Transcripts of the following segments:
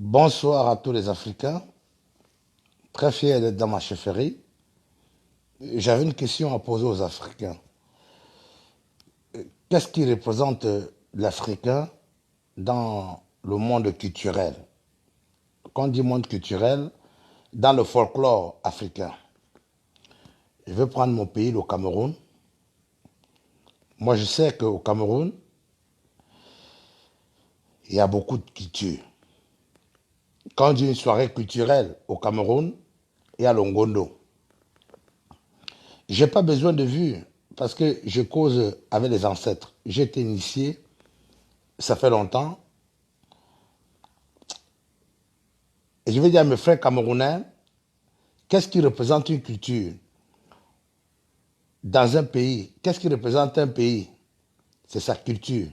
Bonsoir à tous les Africains. Très fier d'être dans ma chefferie. J'avais une question à poser aux Africains. Qu'est-ce qui représente l'Africain dans le monde culturel? Quand on dit monde culturel, dans le folklore africain. Je vais prendre mon pays, le Cameroun. Moi, je sais qu'au Cameroun, il y a beaucoup de culture. Quand on dit une soirée culturelle au Cameroun, il y a le Ngondo. Je n'ai pas besoin de vue parce que je cause avec les ancêtres. J'ai été initié, ça fait longtemps. Et je vais dire à mes frères camerounais, qu'est-ce qui représente une culture dans un pays? Qu'est-ce qui représente un pays? C'est sa culture.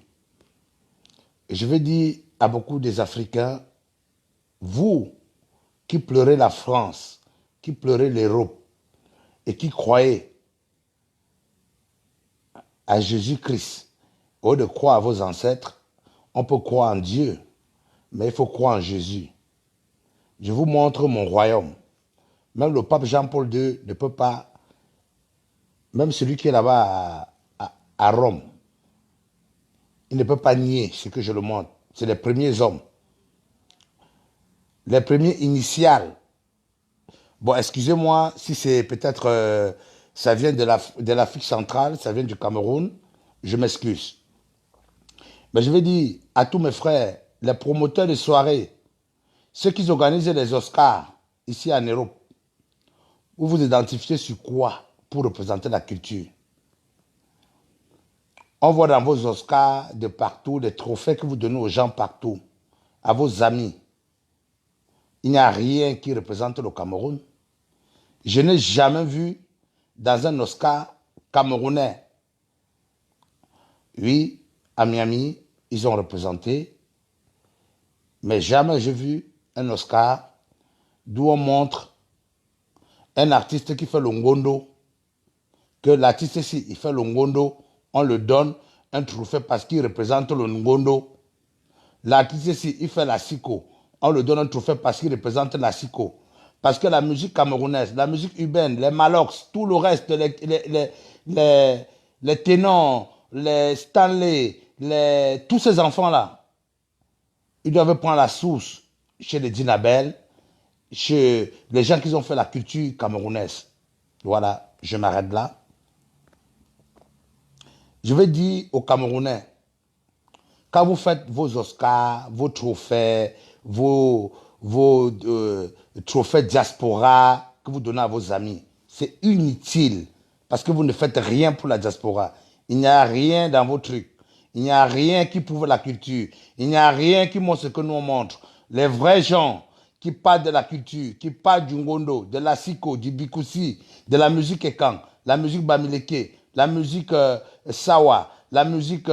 Et je vais dire à beaucoup des Africains, vous qui pleurez la France, qui pleurez l'Europe et qui croyez à Jésus-Christ, au lieu de croire à vos ancêtres, on peut croire en Dieu, mais il faut croire en Jésus. Je vous montre mon royaume. Même le pape Jean-Paul II ne peut pas, même celui qui est là-bas à Rome, il ne peut pas nier ce que je le montre. C'est les premiers hommes, les premiers initiales. Bon, excusez-moi si c'est peut-être, ça vient de l'Afrique centrale, ça vient du Cameroun, je m'excuse. Mais je vais dire à tous mes frères, les promoteurs de soirées, ceux qui organisent les Oscars ici en Europe, vous vous identifiez sur quoi pour représenter la culture? On voit dans vos Oscars de partout, des trophées que vous donnez aux gens partout, à vos amis. Il n'y a rien qui représente le Cameroun. Je n'ai jamais vu dans un Oscar camerounais. Oui, à Miami, ils ont représenté, mais jamais j'ai vu un Oscar d'où on montre un artiste qui fait le ngondo, que l'artiste ici, il fait le ngondo, on le donne un trophée parce qu'il représente le ngondo. L'artiste ici, il fait la siko, on le donne un trophée parce qu'il représente la siko. Parce que la musique camerounaise, la musique urbaine, les malox, tout le reste, les, les ténors, les Stanley, tous ces enfants-là, ils doivent prendre la source chez les Dinabel, chez les gens qui ont fait la culture camerounaise. Voilà, je m'arrête là. Je vais dire aux Camerounais, quand vous faites vos Oscars, vos trophées, vos trophées diaspora que vous donnez à vos amis, c'est inutile parce que vous ne faites rien pour la diaspora. Il n'y a rien dans vos trucs. Il n'y a rien qui prouve la culture. Il n'y a rien qui montre ce que nous on montre. Les vrais gens qui parlent de la culture, qui parlent du Ngondo, de la Siko, du Bikoussi, de la musique Ekan, la musique Bamileke, la musique Sawa, la musique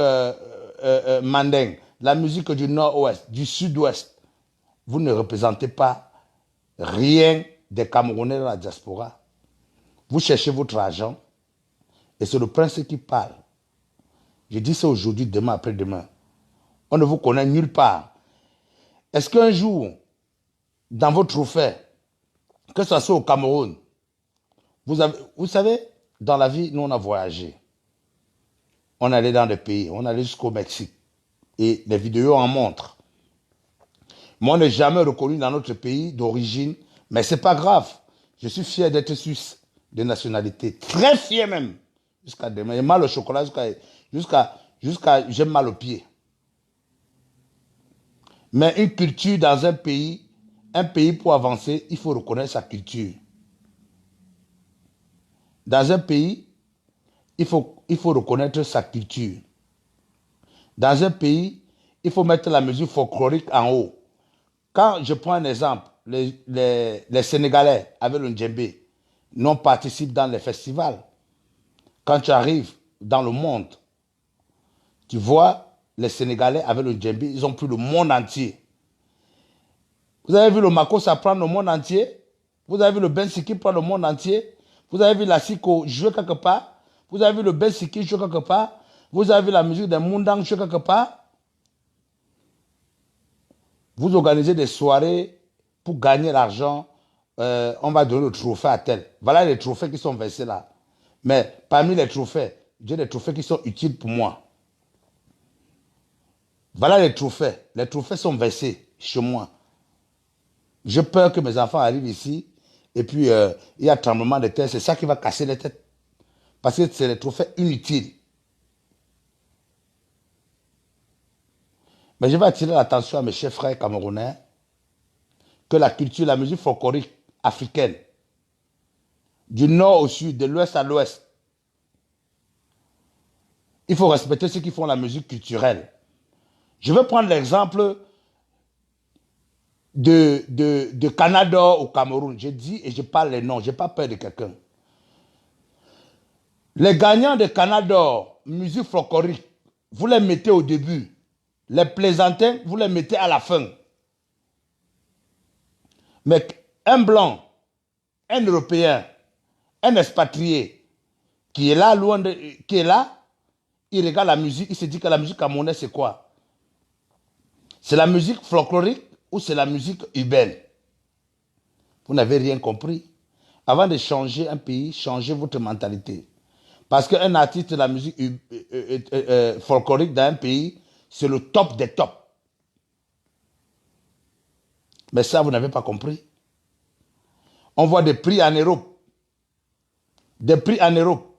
Mandeng, la musique du nord-ouest, du sud-ouest. Vous ne représentez pas rien des Camerounais dans la diaspora. Vous cherchez votre argent et c'est le prince qui parle. Je dis ça aujourd'hui, demain, après-demain. On ne vous connaît nulle part. Est-ce qu'un jour, dans votre trophée, que ce soit au Cameroun, vous savez, dans la vie, nous on a voyagé. On allait dans des pays, on allait jusqu'au Mexique. Et les vidéos en montrent. Moi, on n'est jamais reconnu dans notre pays d'origine, mais ce n'est pas grave. Je suis fier d'être suisse de nationalité. Très fier même. Jusqu'à demain. J'ai mal au chocolat, j'ai mal aux pieds. Mais une culture dans un pays pour avancer, il faut reconnaître sa culture. Dans un pays, il faut reconnaître sa culture. Dans un pays, il faut mettre la musique folklorique en haut. Quand je prends un exemple, les Sénégalais avec le djembé non participent dans les festivals. Quand tu arrives dans le monde, tu vois les Sénégalais avec le djembé, ils ont pris le monde entier. Vous avez vu le Mako, ça prend le monde entier. Vous avez vu le Bensiki prendre le monde entier. Vous avez vu la Siko jouer quelque part. Vous avez vu le Bensiki jouer quelque part. Vous avez vu la musique des Mundang jouer quelque part. Vous organisez des soirées pour gagner l'argent. On va donner le trophée à tel. Voilà les trophées qui sont versés là. Mais parmi les trophées, j'ai des trophées qui sont utiles pour moi. Voilà les trophées. Les trophées sont versés chez moi. J'ai peur que mes enfants arrivent ici et puis il y a tremblement de terre. C'est ça qui va casser les têtes. Parce que c'est des trophées inutiles. Mais je vais attirer l'attention à mes chers frères camerounais que la culture, la musique folklorique africaine, du nord au sud, de l'ouest à l'ouest, il faut respecter ceux qui font la musique culturelle. Je vais prendre l'exemple de Canada au Cameroun. Je dis et je parle les noms, je n'ai pas peur de quelqu'un. Les gagnants de Canada, musique folklorique, vous les mettez au début. Les plaisantins, vous les mettez à la fin. Mais un blanc, un européen, un expatrié qui est là, qui est là, il regarde la musique, il se dit que la musique camerounaise, c'est quoi? C'est la musique folklorique ou c'est la musique urbaine? Vous n'avez rien compris. Avant de changer un pays, changez votre mentalité. Parce qu'un artiste de la musique folklorique dans un pays, c'est le top des tops. Mais ça, vous n'avez pas compris. On voit des prix en Europe. Des prix en Europe.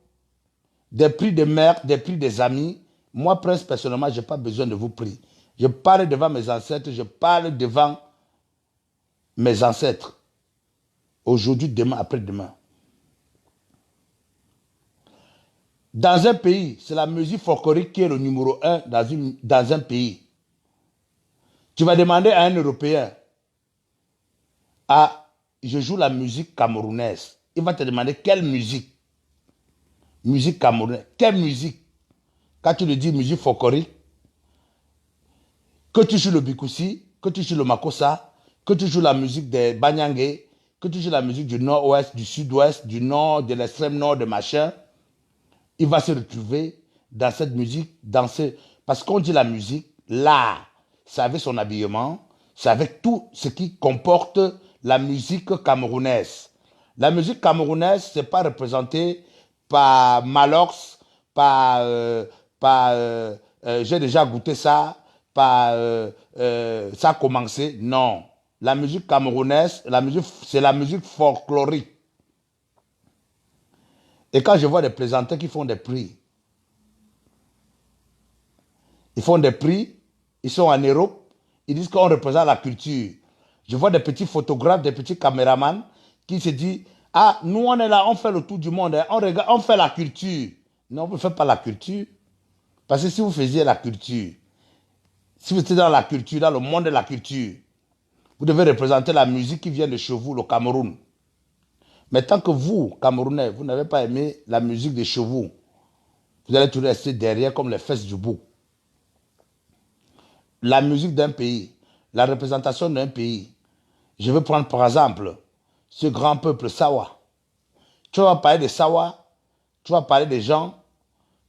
Des prix de mère, des prix des amis. Moi, Prince, personnellement, je n'ai pas besoin de vos prix. Je parle devant mes ancêtres, je parle devant mes ancêtres. Aujourd'hui, demain, après-demain. Dans un pays, c'est la musique folklorique qui est le numéro un dans un pays. Tu vas demander à un Européen, je joue la musique camerounaise. Il va te demander quelle musique? Musique camerounaise. Quelle musique? Quand tu lui dis musique folklorique, que tu joues le bikoussi, que tu joues le makossa, que tu joues la musique des banyangé, que tu joues la musique du nord-ouest, du sud-ouest, du nord, de l'extrême nord, de machin, il va se retrouver dans cette musique, parce qu'on dit la musique, là, c'est avec son habillement, c'est avec tout ce qui comporte la musique camerounaise. La musique camerounaise, c'est pas représenté par Malox, j'ai déjà goûté ça, ça a commencé. Non. La musique camerounaise, c'est la musique folklorique. Et quand je vois des plaisantins qui font des prix, ils font des prix, ils sont en Europe, ils disent qu'on représente la culture. Je vois des petits photographes, des petits caméramans qui se disent, ah, nous on est là, on fait le tour du monde, hein, on fait la culture. Non, vous ne faites pas la culture. Parce que si vous faisiez la culture, si vous étiez dans la culture, dans le monde de la culture, vous devez représenter la musique qui vient de chez vous, le Cameroun. Mais tant que vous, Camerounais, vous n'avez pas aimé la musique de chez vous, vous allez toujours rester derrière comme les fesses du bouc. La musique d'un pays, la représentation d'un pays. Je vais prendre par exemple ce grand peuple Sawa. Tu vas parler de Sawa, tu vas parler des gens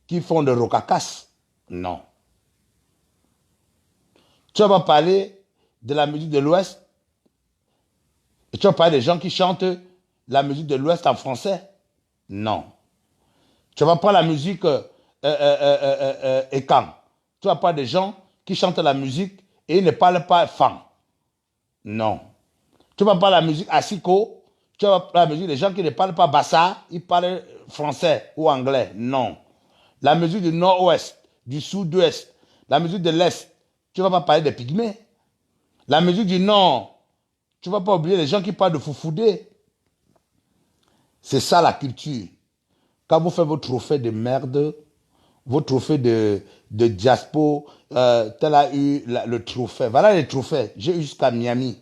qui font de rocakas. Non. Tu vas parler de la musique de l'Ouest. Et tu vas parler des gens qui chantent la musique de l'Ouest en français. Non. Tu vas prendre la musique Ekan. Tu vas parler des gens qui chantent la musique et ils ne parlent pas fan. Non. Tu vas parler la musique Asiko. Tu vas parler la musique des gens qui ne parlent pas Bassa. Ils parlent français ou anglais. Non. La musique du nord-ouest, du sud-ouest, la musique de l'est. Tu ne vas pas parler des pygmées. La musique du nord, tu ne vas pas oublier les gens qui parlent de Foufoudé. C'est ça la culture. Quand vous faites vos trophées de merde, vos trophées de diaspo, tel a eu le trophée. Voilà les trophées. J'ai eu jusqu'à Miami.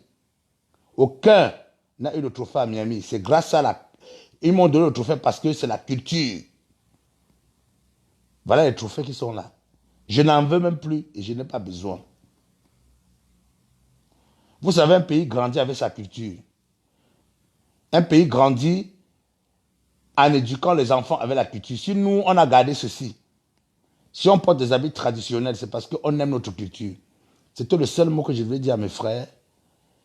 Aucun n'a eu le trophée à Miami. C'est grâce à la... Ils m'ont donné le trophée parce que c'est la culture. Voilà les trophées qui sont là. Je n'en veux même plus et je n'ai pas besoin. Vous savez, un pays grandit avec sa culture. Un pays grandit en éduquant les enfants avec la culture. Si nous, on a gardé ceci, si on porte des habits traditionnels, c'est parce qu'on aime notre culture. C'était le seul mot que je voulais dire à mes frères.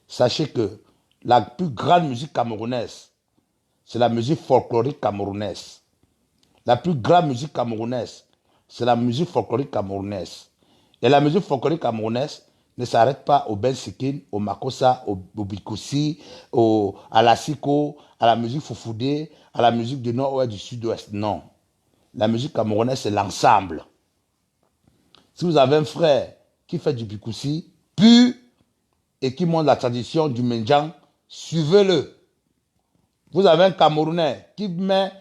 Sachez que la plus grande musique camerounaise, c'est la musique folklorique camerounaise. La plus grande musique camerounaise, c'est la musique folklorique camerounaise. Et la musique folklorique camerounaise ne s'arrête pas au Ben Sikin, au Makossa, au Bikoussi, à la Siko, à la musique Foufoudé, à la musique du Nord-Ouest, du Sud-Ouest. Non. La musique camerounaise, c'est l'ensemble. Si vous avez un frère qui fait du Bikoussi pur et qui montre la tradition du Menjang, suivez-le. Vous avez un Camerounais qui met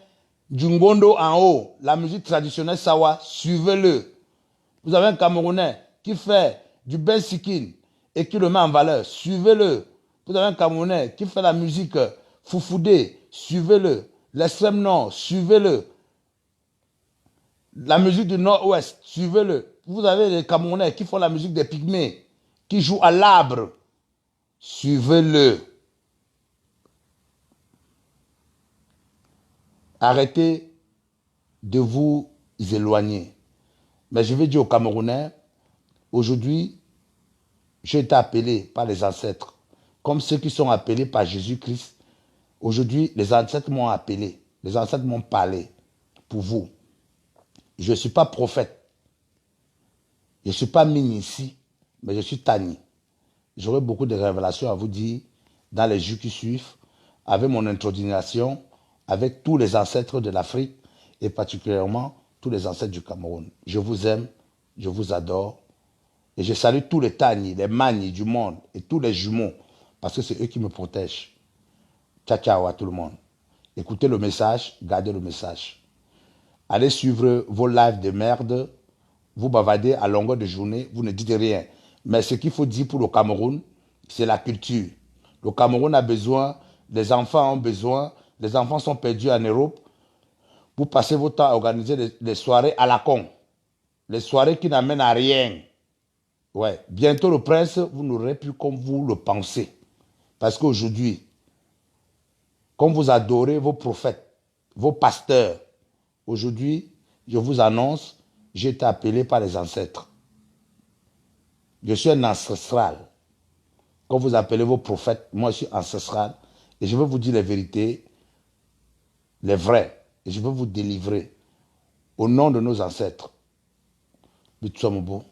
du Ngondo en haut, la musique traditionnelle Sawa, suivez-le. Vous avez un Camerounais qui fait du Ben Sikin et qui le met en valeur, suivez-le. Vous avez un Camerounais qui fait la musique Foufoudé, suivez-le. L'extrême nord, suivez-le. La musique du nord-ouest, suivez-le. Vous avez les Camerounais qui font la musique des Pygmées, qui jouent à l'arbre, suivez-le. Arrêtez de vous éloigner. Mais je vais dire aux Camerounais, aujourd'hui, j'ai été appelé par les ancêtres, comme ceux qui sont appelés par Jésus-Christ. Aujourd'hui, les ancêtres m'ont appelé, les ancêtres m'ont parlé pour vous. Je ne suis pas prophète, je ne suis pas mini ici, mais je suis Tani. J'aurai beaucoup de révélations à vous dire dans les jours qui suivent, avec mon introduction, avec tous les ancêtres de l'Afrique et particulièrement tous les ancêtres du Cameroun. Je vous aime, je vous adore et je salue tous les Tani, les Mani du monde et tous les jumeaux parce que c'est eux qui me protègent. Ciao, ciao à tout le monde. Écoutez le message, gardez le message. Allez suivre vos lives de merde, vous bavardez à longueur de journée, vous ne dites rien. Mais ce qu'il faut dire pour le Cameroun, c'est la culture. Le Cameroun a besoin, les enfants ont besoin, les enfants sont perdus en Europe. Vous passez votre temps à organiser des soirées à la con. Les soirées qui n'amènent à rien. Ouais. Bientôt le prince, vous n'aurez plus comme vous le pensez. Parce qu'aujourd'hui, comme vous adorez vos prophètes, vos pasteurs, aujourd'hui, je vous annonce, j'ai été appelé par les ancêtres. Je suis un ancestral. Quand vous appelez vos prophètes, moi je suis ancestral. Et je veux vous dire les vérités, les vraies. Et je veux vous délivrer au nom de nos ancêtres. Bitsomobo.